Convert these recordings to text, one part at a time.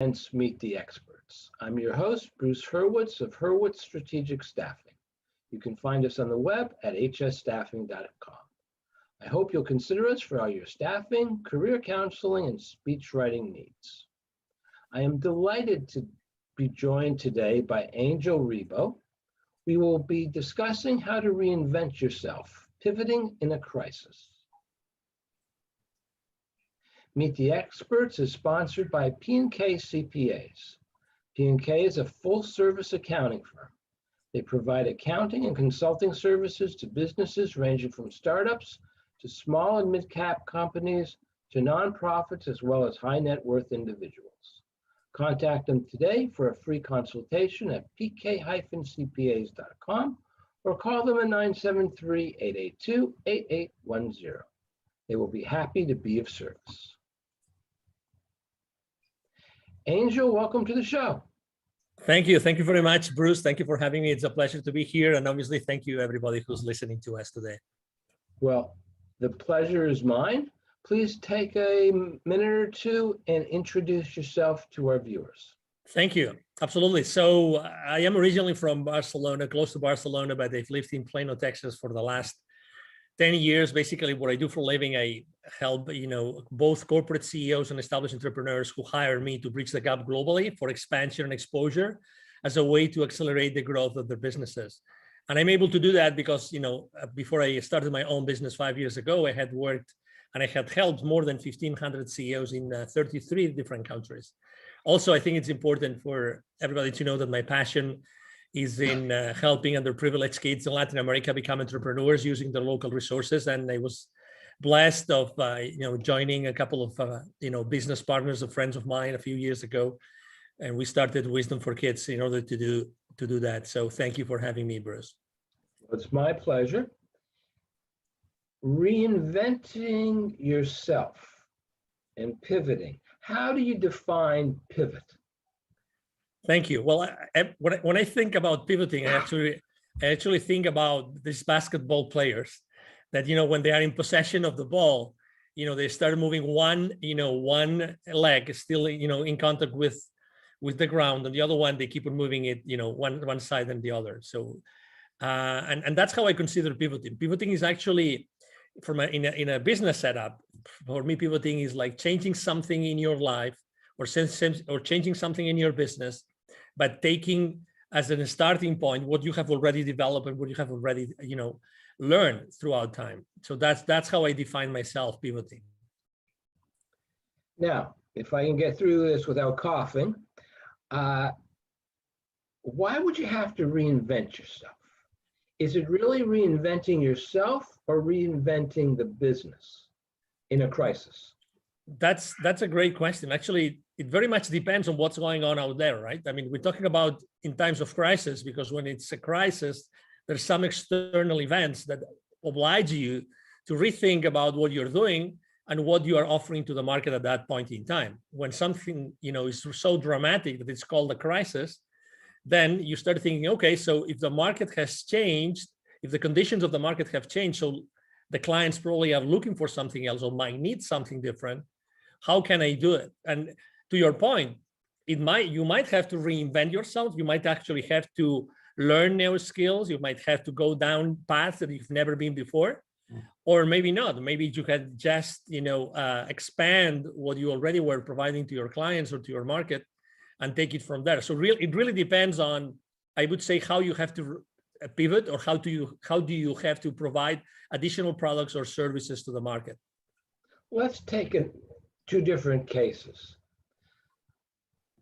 Meet the Experts. I'm your host, Bruce Hurwitz of Hurwitz Strategic Staffing. You can find us on the web at hsstaffing.com. I hope you'll consider us for all your staffing, career counseling, and speech writing needs. I am delighted to be joined today by Angel Ribo. We will be discussing how to reinvent yourself, pivoting in a crisis. Meet the Experts is sponsored by P&K CPAs. P&K is a full-service accounting firm. They provide accounting and consulting services to businesses ranging from startups to small and mid-cap companies to nonprofits as well as high-net-worth individuals. Contact them today for a free consultation at pk-cpas.com or call them at 973-882-8810. They will be happy to be of service. Angel, welcome to the show. Thank you. Thank you very much, Bruce. Thank you for having me. It's a pleasure to be here. And obviously, thank you, everybody who's listening to us today. Well, the pleasure is mine. Please take a minute or two and introduce yourself to our viewers. Thank you. Absolutely. So I am originally from Barcelona, close to Barcelona, but I've lived in Plano, Texas for the last 10 years. Basically, what I do for a living, I help both corporate CEOs and established entrepreneurs who hire me to bridge the gap globally for expansion and exposure as a way to accelerate the growth of their businesses. And I'm able to do that because, before I started my own business 5 years ago, I had worked and I had helped more than 1,500 CEOs in 33 different countries. Also, I think it's important for everybody to know that my passion is in helping underprivileged kids in Latin America become entrepreneurs using their local resources. And I was blessed of joining a couple of business partners, of friends of mine a few years ago, and we started Wisdom for Kids in order to do that. So thank you for having me, Bruce. It's my pleasure. Reinventing yourself and pivoting. How do you define pivot? Thank you. Well, when I think about pivoting, I actually think about these basketball players that, when they are in possession of the ball, they start moving one leg is still, in contact with the ground, and the other one, they keep on moving it, one side and the other. So, and that's how I consider pivoting. Pivoting is actually, in a business setup, for me, pivoting is like changing something in your life or changing something in your business, but taking as a starting point what you have already developed and what you have already learned throughout time. So that's how I define myself pivoting. Now, if I can get through this without coughing, why would you have to reinvent yourself? Is it really reinventing yourself or reinventing the business in a crisis? That's a great question. Actually, it very much depends on what's going on out there, right? I mean, we're talking about in times of crisis, because when it's a crisis, there's some external events that oblige you to rethink about what you're doing and what you are offering to the market at that point in time. When something, is so dramatic that it's called a crisis, then you start thinking, okay, so if the market has changed, if the conditions of the market have changed, so the clients probably are looking for something else or might need something different. How can I do it? And to your point, you might have to reinvent yourself. You might actually have to learn new skills. You might have to go down paths that you've never been before, or maybe not. Maybe you can just, expand what you already were providing to your clients or to your market and take it from there. So it really depends on, I would say, how you have to pivot, or how do you have to provide additional products or services to the market. Let's take two different cases.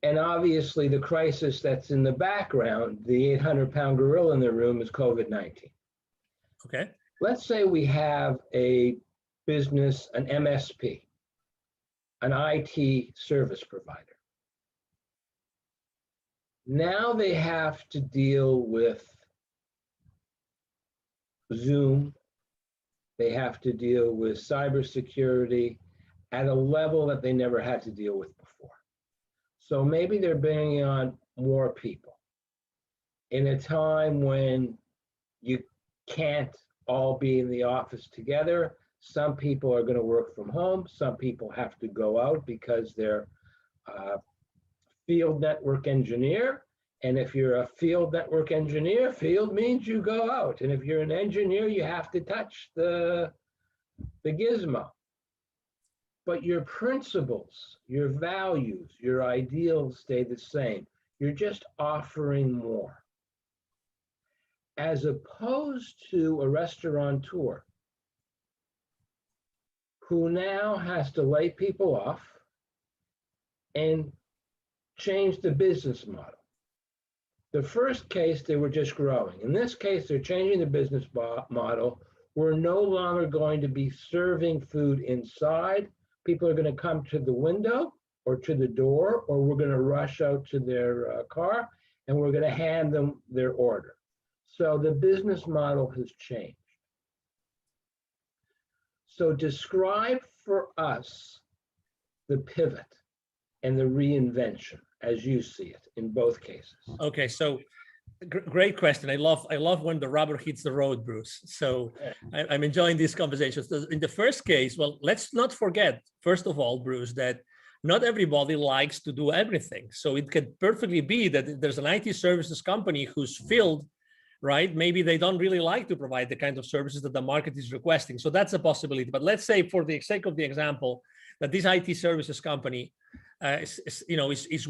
And obviously the crisis that's in the background, the 800-pound gorilla in the room, is COVID-19. Okay. Let's say we have a business, an MSP, an IT service provider. Now they have to deal with Zoom. They have to deal with cybersecurity at a level that they never had to deal with before. So maybe they're bringing on more people in a time when you can't all be in the office together. Some people are going to work from home. Some people have to go out because their field network engineer. And if you're a field network engineer, field means you go out. And if you're an engineer, you have to touch the gizmo. But your principles, your values, your ideals stay the same. You're just offering more. As opposed to a restaurateur who now has to lay people off and change the business model. The first case, they were just growing. In this case, they're changing the business model. We're no longer going to be serving food inside. People are going to come to the window or to the door, or we're going to rush out to their car, and we're going to hand them their order. So the business model has changed. So describe for us the pivot and the reinvention as you see it in both cases. Okay, so great question. I love when the rubber hits the road, Bruce. So I'm enjoying these conversations. In the first case, well, let's not forget, first of all, Bruce, that not everybody likes to do everything. So it could perfectly be that there's an IT services company who's filled, right? Maybe they don't really like to provide the kind of services that the market is requesting. So that's a possibility. But let's say, for the sake of the example, that this IT services company is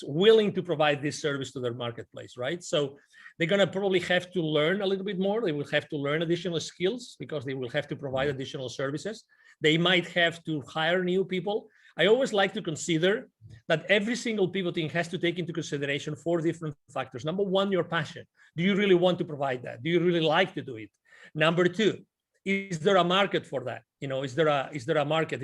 willing to provide this service to their marketplace, right? So they're going to probably have to learn a little bit more. They will have to learn additional skills because they will have to provide additional services. They might have to hire new people. I always like to consider that every single pivoting has to take into consideration 4 different factors. Number 1, your passion. Do you really want to provide that? Do you really like to do it? Number 2, is there a market for that? Is there a market?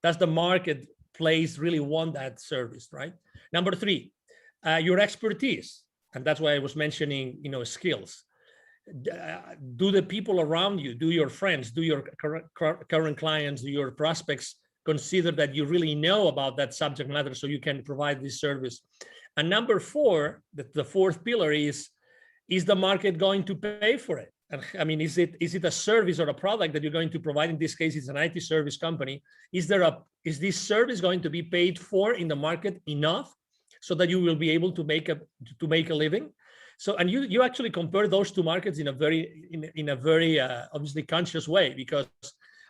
Does the marketplace really want that service, right? Number 3, your expertise, and that's why I was mentioning, skills. Do the people around you, do your friends, do your current clients, do your prospects consider that you really know about that subject matter so you can provide this service? And number 4, the fourth pillar is the market going to pay for it? And I mean, is it a service or a product that you're going to provide? In this case, it's an IT service company. Is this service going to be paid for in the market enough so that you will be able to make a living? So, and you actually compare those 2 markets in a very obviously conscious way, because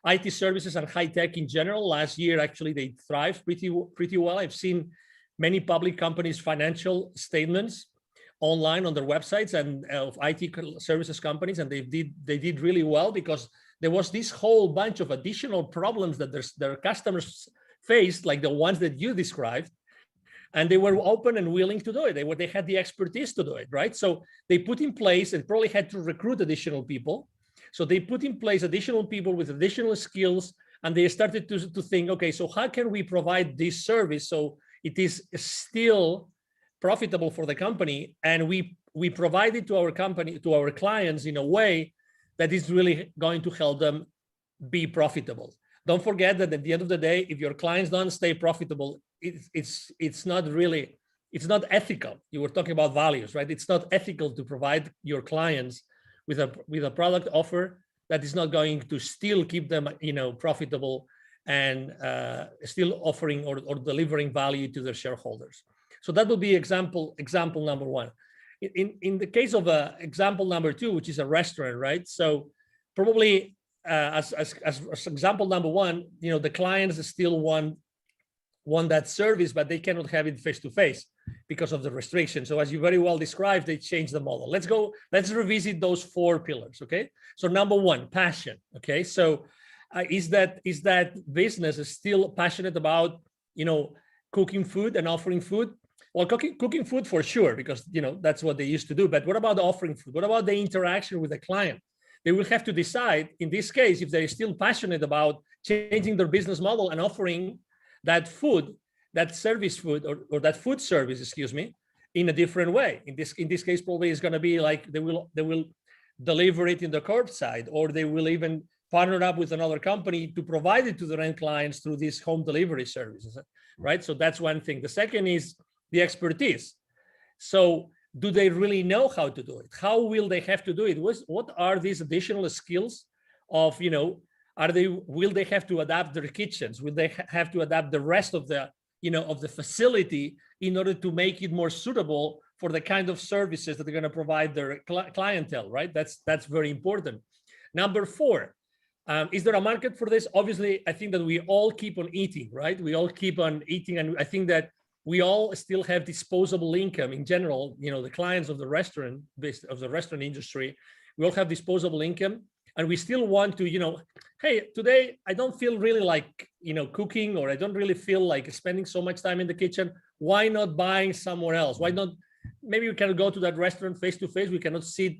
IT services and high tech in general, last year actually they thrived pretty well. I've seen many public companies' financial statements online on their websites and of IT services companies, and they did really well because there was this whole bunch of additional problems that their customers faced, like the ones that you described, and they were open and willing to do it. They had the expertise to do it, right? So they put in place and probably had to recruit additional people. So they put in place additional people with additional skills, and they started to think, okay, so how can we provide this service so it is still profitable for the company, and we provide it to our clients in a way that is really going to help them be profitable. Don't forget that at the end of the day, if your clients don't stay profitable, it's not ethical. You were talking about values, right? It's not ethical to provide your clients with a product offer that is not going to still keep them, profitable and still offering or delivering value to their shareholders. So that would be example number 1. In the case of example number 2, which is a restaurant, right? So probably as example number 1, the clients still want that service, but they cannot have it face to face because of the restrictions. So as you very well described, they changed the model. Let's revisit those 4 pillars. Okay. So number 1, passion. Okay. So is that business is still passionate about, cooking food and offering food? Well, cooking food for sure, because that's what they used to do. But what about offering food? What about the interaction with the client? They will have to decide in this case if they're still passionate about changing their business model and offering that food, that service food, or that food service, in a different way. In this case, probably it's going to be like they will deliver it in the curbside, or they will even partner up with another company to provide it to their end clients through these home delivery services, right? So that's one thing. The second is the expertise. So do they really know how to do it? How will they have to do it? What are these additional skills of, will they have to adapt their kitchens? Will they have to adapt the rest of the of the facility in order to make it more suitable for the kind of services that they're going to provide their clientele, right? That's very important. Number four, is there a market for this? Obviously, I think that we all keep on eating, right? We all keep on eating, and I think that we all still have disposable income in general. The clients of the restaurant industry, we all have disposable income, and we still want to, hey, today I don't feel really like, cooking, or I don't really feel like spending so much time in the kitchen. Why not buying somewhere else? Why not? Maybe we can go to that restaurant face to face. We cannot sit,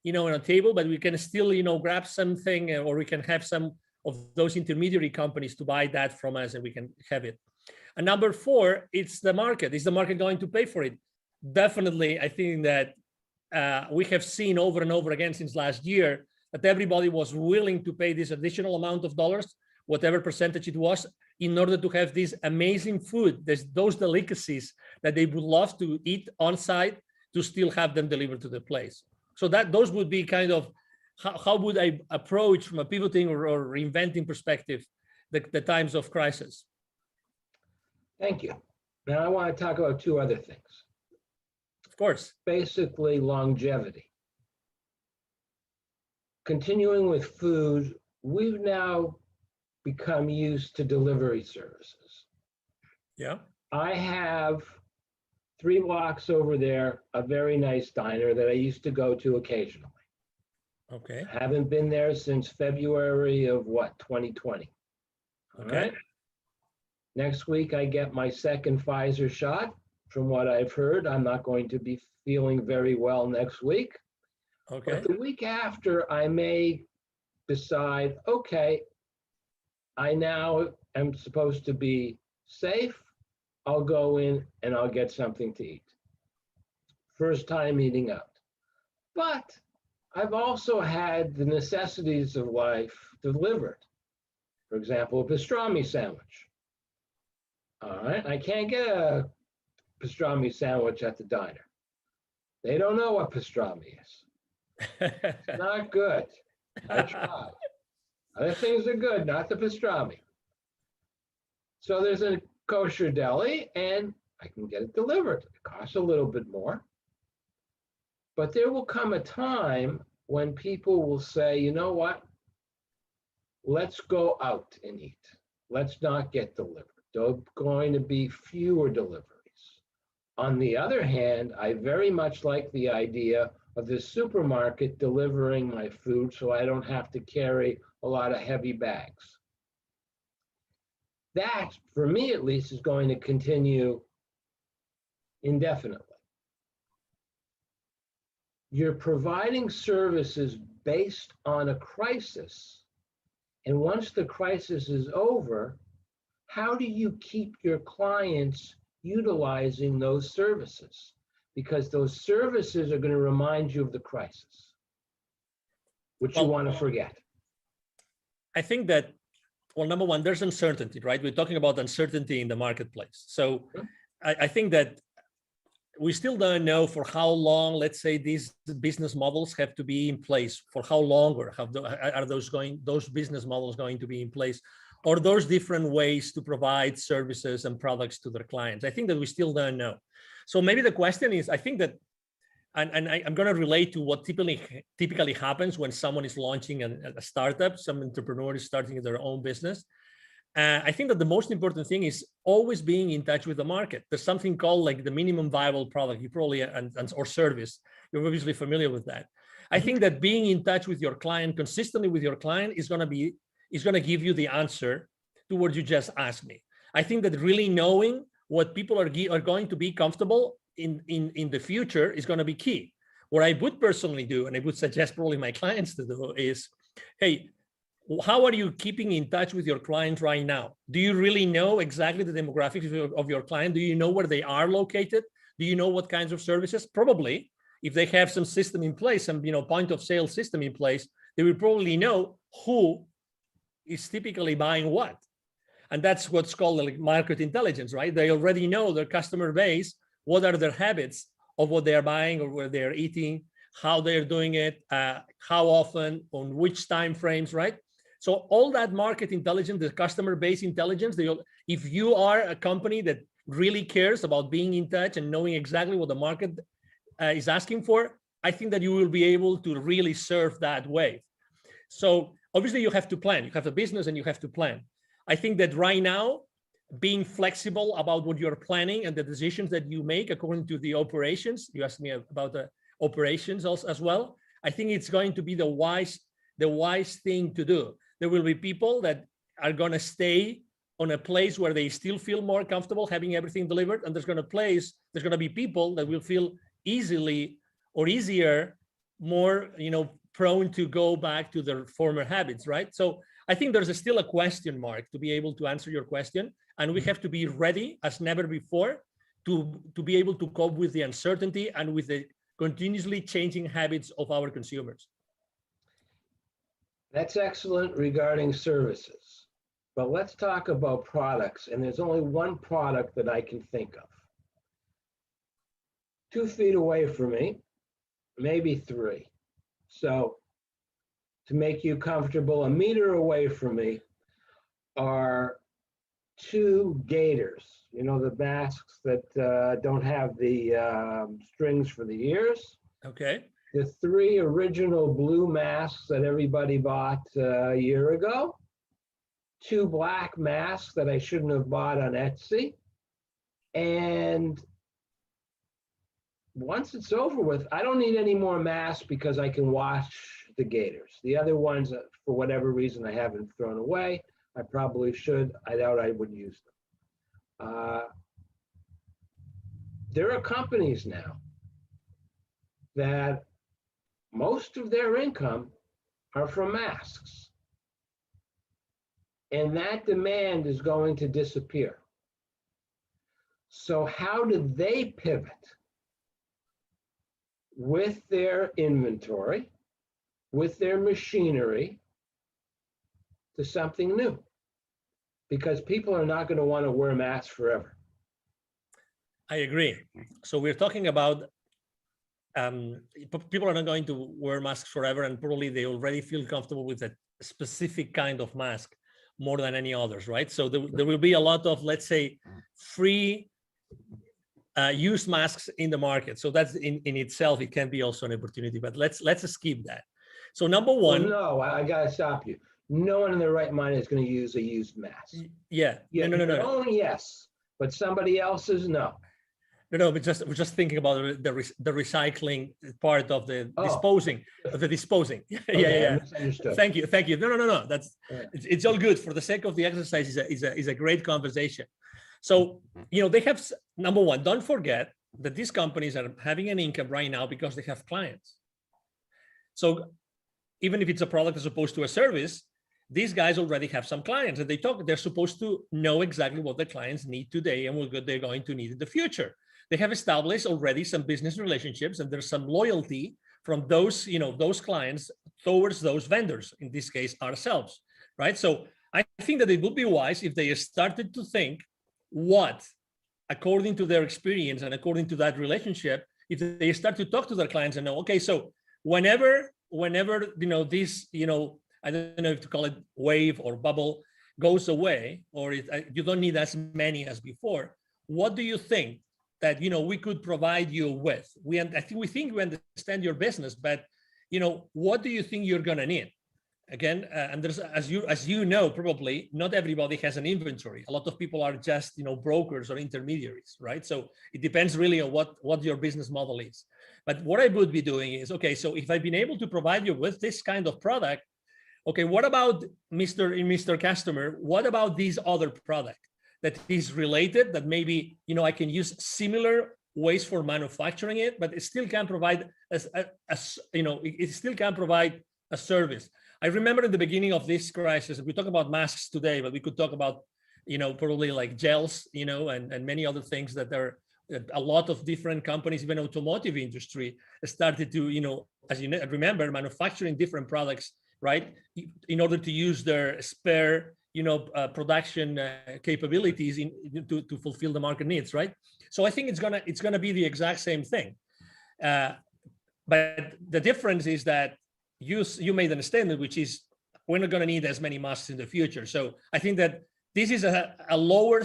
on a table, but we can still, grab something, or we can have some of those intermediary companies to buy that from us, and we can have it. And number four, it's the market. Is the market going to pay for it? Definitely. I think that we have seen over and over again since last year that everybody was willing to pay this additional amount of dollars, whatever percentage it was, in order to have this amazing food, those delicacies that they would love to eat on site, to still have them delivered to the place. So those would be kind of how would I approach, from a pivoting or reinventing perspective, the times of crisis. Thank you. Now I want to talk about two other things. Of course. Basically, longevity. Continuing with food, we've now become used to delivery services. Yeah. I have 3 blocks over there, a very nice diner that I used to go to occasionally. Okay. Haven't been there since February of 2020. All Okay. right. Next week, I get my second Pfizer shot. From what I've heard, I'm not going to be feeling very well next week. Okay. But the week after, I may decide, okay, I now am supposed to be safe. I'll go in and I'll get something to eat. First time eating out. But I've also had the necessities of life delivered. For example, a pastrami sandwich. All right, I can't get a pastrami sandwich at the diner. They don't know what pastrami is. It's not good. I tried. Other things are good, not the pastrami. So there's a kosher deli, and I can get it delivered. It costs a little bit more. But there will come a time when people will say, you know what? Let's go out and eat. Let's not get delivered. There are going to be fewer deliveries. On the other hand, I very much like the idea of the supermarket delivering my food so I don't have to carry a lot of heavy bags. That, for me at least, is going to continue indefinitely. You're providing services based on a crisis, and once the crisis is over, how do you keep your clients utilizing those services? Because those services are going to remind you of the crisis, which you want to forget. I think that, well, number one, there's uncertainty, right? We're talking about uncertainty in the marketplace. So I think that we still don't know for how long, let's say, these business models have to be in place. For how long, or are those business models going to be in place, or those different ways to provide services and products to their clients? I think that we still don't know. So maybe the question is, I think that, and I'm going to relate to what typically happens when someone is launching a startup, some entrepreneur is starting their own business. I think that the most important thing is always being in touch with the market. There's something called like the minimum viable product. You probably, or service, you're obviously familiar with that. I think that being in touch with your client, consistently with your client, is going to give you the answer to what you just asked me. I think that really knowing what people are going to be comfortable in the future is going to be key. What I would personally do, and I would suggest probably my clients to do, is, hey, how are you keeping in touch with your client right now? Do you really know exactly the demographics of your client? Do you know where they are located? Do you know what kinds of services? Probably, if they have some system in place, some point of sale system in place, they will probably know who is typically buying what. And that's what's called like market intelligence, right? They already know their customer base, what are their habits of what they're buying or where they're eating, how they're doing it, how often, on which time frames, right? So all that market intelligence, the customer base intelligence, if you are a company that really cares about being in touch and knowing exactly what the market is asking for, I think that you will be able to really surf that wave. So obviously you have to plan. You have a business and you have to plan. I think that right now, being flexible about what you're planning and the decisions that you make according to the operations, you asked me about the operations also, as well. I think it's going to be the wise thing to do. There will be people that are going to stay on a place where they still feel more comfortable having everything delivered, and there's going to be people that will feel easier, more prone to go back to their former habits, right? So I think there's still a question mark to be able to answer your question, and we have to be ready as never before to be able to cope with the uncertainty and with the continuously changing habits of our consumers. That's excellent regarding services, but let's talk about products, and there's only one product that I can think of. 2 feet away from me, maybe 3. So to make you comfortable, 1 meter away from me are 2 gaiters. You know, the masks that don't have the strings for the ears. Okay. The 3 original blue masks that everybody bought a year ago. 2 black masks that I shouldn't have bought on Etsy. And once it's over with, I don't need any more masks because I can wash the gaiters. The other ones, for whatever reason, I haven't thrown away. I probably should. I doubt I would use them. There are companies now that most of their income are from masks. And that demand is going to disappear. So how do they pivot with their inventory, with their machinery, to something new? Because people are not going to want to wear masks forever. I agree. So we're talking about people are not going to wear masks forever, and probably they already feel comfortable with a specific kind of mask more than any others, right? So there will be a lot of, let's say, free use masks in the market. So that's in itself, it can be also an opportunity, but let's skip that. So number one. Well, no, I got to stop you. No one in their right mind is going to use a used mask. Yeah. No. Only yes, but somebody else's, no. No, but we're just thinking about the recycling part of the disposing. Yeah. Misunderstood. Thank you. No. It's all good. For the sake of the exercise, is a great conversation. So they have, number one, don't forget that these companies are having an income right now because they have clients. So even if it's a product as opposed to a service, these guys already have some clients, and they're supposed to know exactly what the clients need today and what they're going to need in the future. They have established already some business relationships, and there's some loyalty from those clients towards those vendors, in this case, ourselves, right? So I think that it would be wise if they started to think what, according to their experience and according to that relationship, if they start to talk to their clients and know, okay, so whenever this, I don't know if to call it wave or bubble, goes away, or you don't need as many as before, what do you think that we could provide you with? We think we understand your business, but what do you think you're gonna need? Again, and there's, as you know, probably not everybody has an inventory. A lot of people are just brokers or intermediaries, right? So it depends really on what your business model is. But what I would be doing is, okay, so if I've been able to provide you with this kind of product, okay, what about Mr. Customer? What about this other product that is related, that maybe I can use similar ways for manufacturing it, but it still can provide it still can provide a service. I remember in the beginning of this crisis, we talk about masks today, but we could talk about probably like gels, and many other things that are a lot of different companies, even automotive industry, started to as you remember, manufacturing different products, right, in order to use their spare production capabilities to fulfill the market needs, right? So I think it's gonna be the exact same thing, but the difference is that you made an statement, which is we're not going to need as many masks in the future. So I think that this is a lower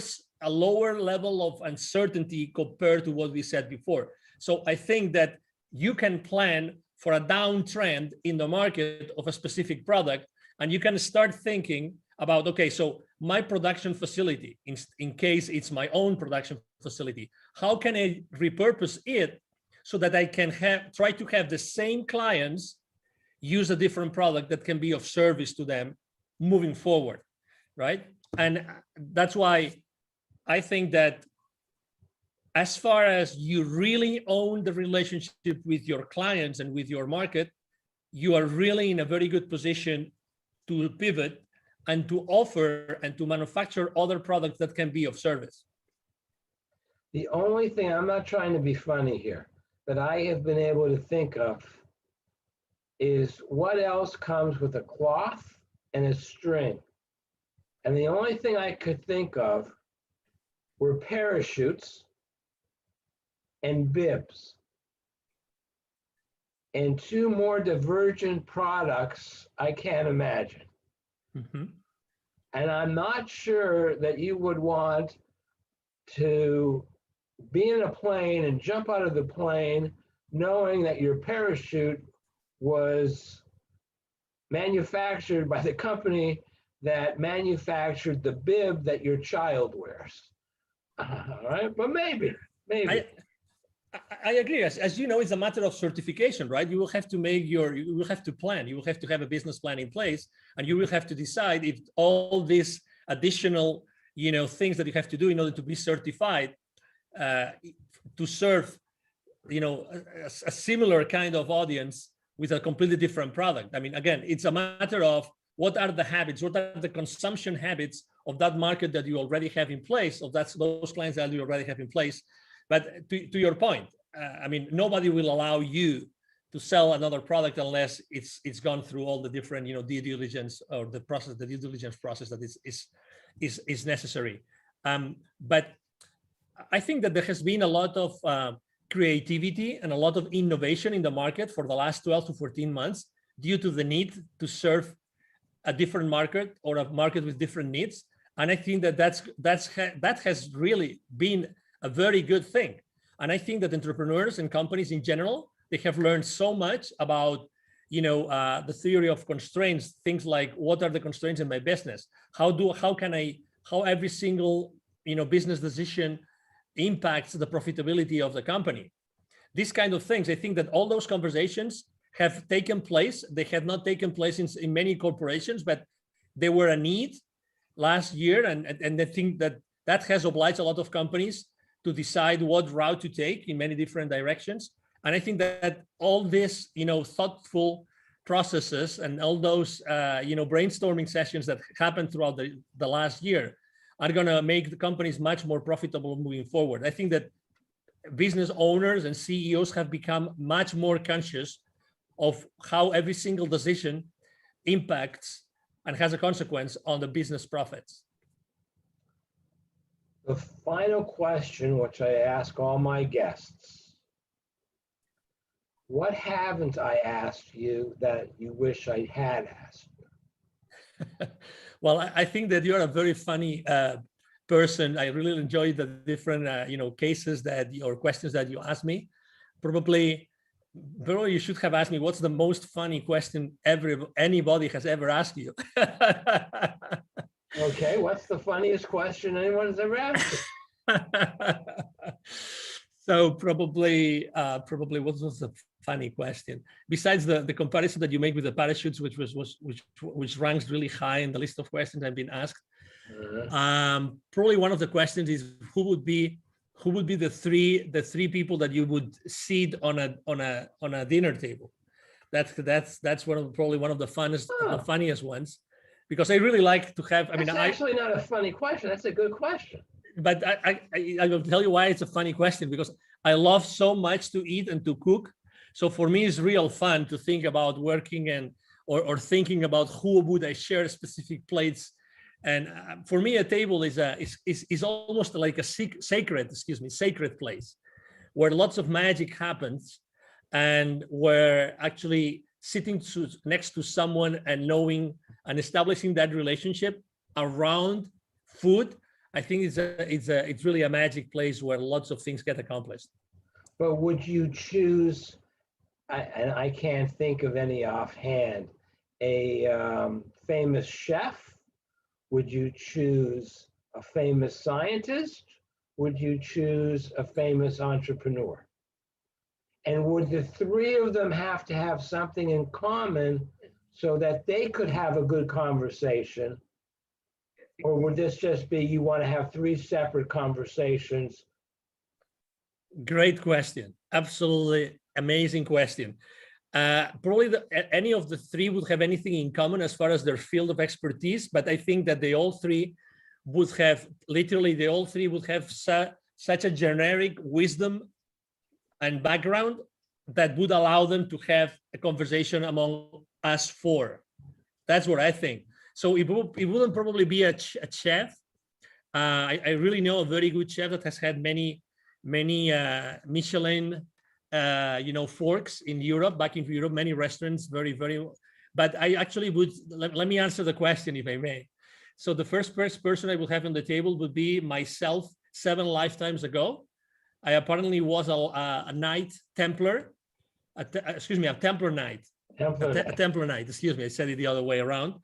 level of uncertainty compared to what we said before. So I think that you can plan for a downtrend in the market of a specific product, and you can start thinking about, okay, so my production facility, in case it's my own production facility, how can I repurpose it so that I can try to have the same clients use a different product that can be of service to them moving forward, right? And that's why I think that as far as you really own the relationship with your clients and with your market, you are really in a very good position to pivot and to offer and to manufacture other products that can be of service. The only thing, I'm not trying to be funny here, but I have been able to think of is what else comes with a cloth and a string. And the only thing I could think of were parachutes and bibs. And two more divergent products I can't imagine. Mm-hmm. And I'm not sure that you would want to be in a plane and jump out of the plane knowing that your parachute was manufactured by the company that manufactured the bib that your child wears. All right, but maybe. I agree. As you know, it's a matter of certification, right? You will have to you will have to plan. You will have to have a business plan in place, and you will have to decide if all these additional, things that you have to do in order to be certified to serve, a similar kind of audience with a completely different product. I mean, again, it's a matter of what are the habits, what are the consumption habits of that market that you already have in place, of those clients that you already have in place. But to your point, I mean, nobody will allow you to sell another product unless it's gone through all the different, due diligence or the due diligence process that is necessary. But I think that there has been a lot of creativity and a lot of innovation in the market for the last 12 to 14 months due to the need to serve a different market or a market with different needs. And I think that has really been a very good thing. And I think that entrepreneurs and companies in general, they have learned so much about, the theory of constraints, things like what are the constraints in my business? How every single, business decision impacts the profitability of the company. These kind of things, I think that all those conversations have taken place. They have not taken place in many corporations, but they were a need last year. And I think that has obliged a lot of companies to decide what route to take in many different directions. And I think that all this, thoughtful processes and all those, brainstorming sessions that happened throughout the last year are going to make the companies much more profitable moving forward. I think that business owners and CEOs have become much more conscious of how every single decision impacts and has a consequence on the business profits. The final question, which I ask all my guests, what haven't I asked you that you wish I had asked you? Well, I think that you're a very funny person. I really enjoy the different, cases or questions that you asked me. Probably you should have asked me what's the most funny question anybody has ever asked you. Okay, what's the funniest question anyone has ever asked you? So probably what was the funny question? Besides the comparison that you make with the parachutes, which ranks really high in the list of questions I've been asked. Probably one of the questions is who would be the three people that you would seat on a dinner table. That's probably one of the funniest ones, because I really like to have. That's actually not a funny question. That's a good question. But I will tell you why it's a funny question, because I love so much to eat and to cook. So for me, it's real fun to think about working or thinking about who would I share specific plates. And for me, a table is almost like a sacred place where lots of magic happens, and where actually sitting next to someone and knowing and establishing that relationship around food, I think it's really a magic place where lots of things get accomplished. But would you choose, and I can't think of any offhand, a famous chef? Would you choose a famous scientist? Would you choose a famous entrepreneur? And would the three of them have to have something in common so that they could have a good conversation? Or would this just be you want to have three separate conversations? Great question. Absolutely amazing question. Probably any of the three would have anything in common as far as their field of expertise, but I think that they all three would have, such a generic wisdom and background that would allow them to have a conversation among us four. That's what I think. So it wouldn't probably be a chef. I really know a very good chef that has had many Michelin forks in Europe, back in Europe, many restaurants, very. But I actually would, let me answer the question if I may. So the first person I would have on the table would be myself 7 lifetimes ago. I apparently was a Knight Templar, a Templar Knight. A Templar Knight, excuse me, I said it the other way around.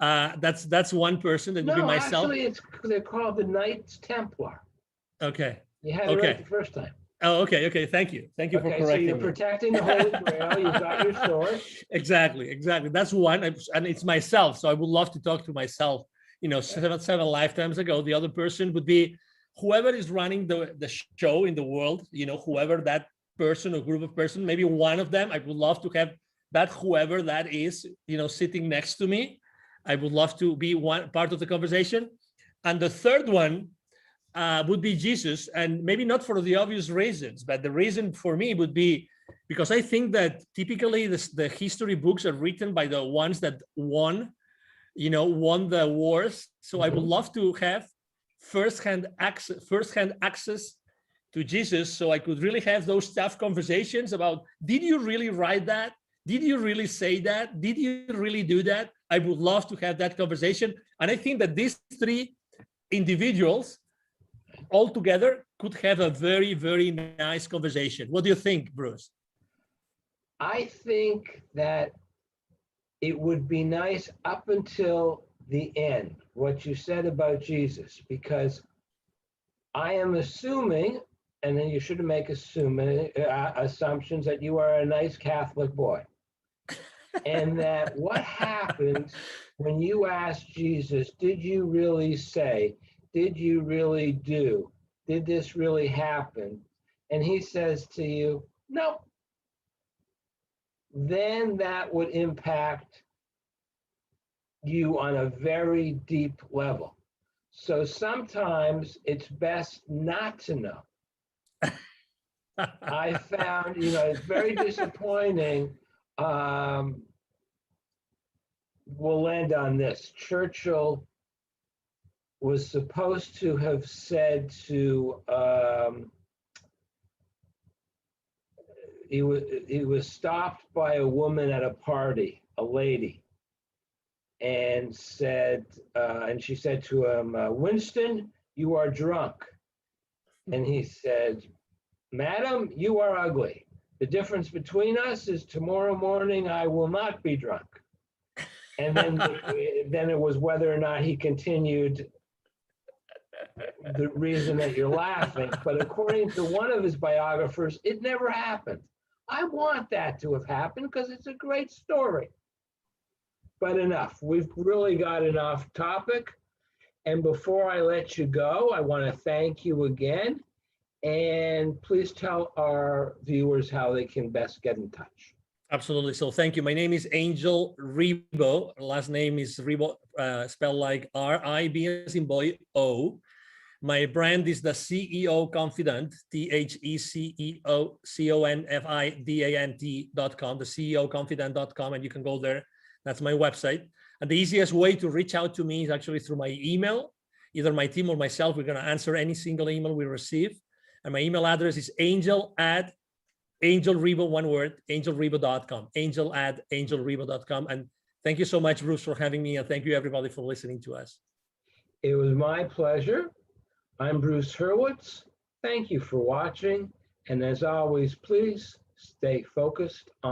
That's one person, that would be myself. No, actually, they're called the Knights Templar. Okay. You had it right the first time. Oh, okay. Thank you for correcting me. So you're protecting the Holy Grail. You've got your sword. Exactly. That's one, and it's myself. So I would love to talk to myself. 7 lifetimes ago. The other person would be whoever is running the show in the world. Whoever that person or group of person. Maybe one of them. I would love to have that whoever that is. Sitting next to me. I would love to be one part of the conversation. And the third one would be Jesus, and maybe not for the obvious reasons, but the reason for me would be because I think that typically the history books are written by the ones that won the wars. So I would love to have firsthand access to Jesus, so I could really have those tough conversations about, did you really write that? Did you really say that? Did you really do that? I would love to have that conversation. And I think that these three individuals all together could have a very, very nice conversation. What do you think, Bruce? I think that it would be nice up until the end, what you said about Jesus, because I am assuming, and then you shouldn't make assumptions, that you are a nice Catholic boy. And that what happens when you ask Jesus, did you really say, did you really do, did this really happen? And he says to you, no. Then that would impact you on a very deep level. So sometimes it's best not to know. I found, it's very disappointing. We'll end on this. Churchill was supposed to have said to, he was stopped by a woman at a party, a lady, and she said to him, Winston, you are drunk. And he said, Madam, you are ugly. The difference between us is tomorrow morning I will not be drunk. And then it was whether or not he continued the reason that you're laughing. But according to one of his biographers, it never happened. I want that to have happened because it's a great story. But enough. We've really got an off topic. And before I let you go, I want to thank you again. And please tell our viewers how they can best get in touch. Absolutely. So thank you. My name is Angel Ribo. Last name is Ribo, spelled like R-I-B as in boy, O. My brand is the CEO Confidant, THECEO-CONFIDANT.com, the CEOConfidant.com, and you can go there. That's my website. And the easiest way to reach out to me is actually through my email. Either my team or myself, we're going to answer any single email we receive. And my email address is angel@ Angel Ribo, one word, angelribo.com, angel@angelribo.com. And thank you so much, Bruce, for having me. And thank you, everybody, for listening to us. It was my pleasure. I'm Bruce Hurwitz. Thank you for watching. And as always, please stay focused on